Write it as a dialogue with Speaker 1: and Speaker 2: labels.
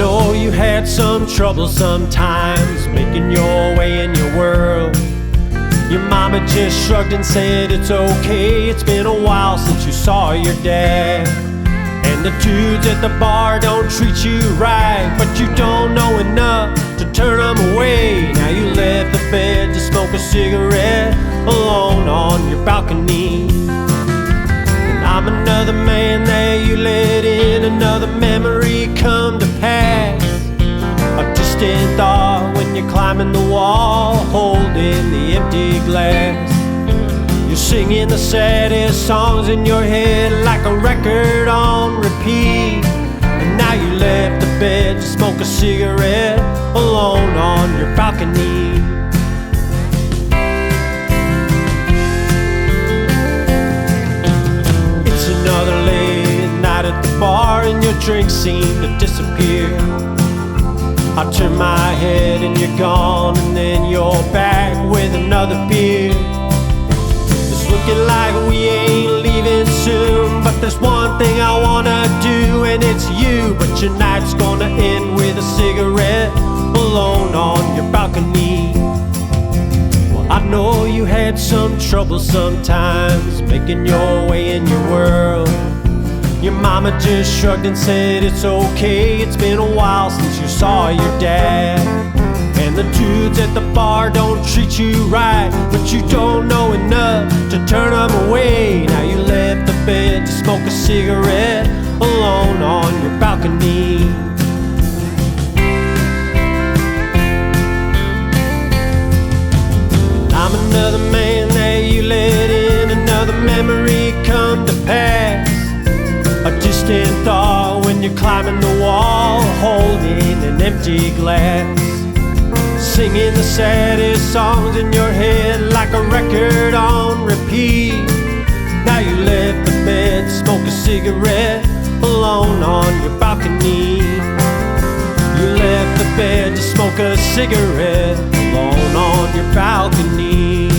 Speaker 1: know you had some trouble sometimes making your way in your world. Your mama just shrugged and said it's okay, it's been a while since you saw your dad. And the dudes at the bar don't treat you right, but you don't know enough to turn them away. Now you left the bed to smoke a cigarette alone on your balcony. And I'm another man that you let in, another memory come to pass. A distant thought when you're climbing the wall, holding the empty glass. You're singing the saddest songs in your head like a record on repeat. And now you left the bed to smoke a cigarette alone on your balcony. It's another late night at the bar and your drinks seem to disappear. I turn my head and you're gone, and then you're back with another beer. It's looking like we ain't leaving soon, but there's one thing I wanna do, and it's you. But your night's gonna end with a cigarette alone on your balcony. Well, I know you had some trouble sometimes making your way in your world. Your mama just shrugged and said it's okay, it's been a while since you saw your dad. And the dudes at the bar don't treat you right, but you don't know enough to turn them away. Now you left the bed to smoke a cigarette alone on your balcony. I'm another man that you let in, another memory come to pass. A distant thought when you're climbing the wall, holding an empty glass. Singing the saddest songs in your head like a record on repeat. Now you left the bed to smoke a cigarette alone on your balcony. You left the bed to smoke a cigarette alone on your balcony.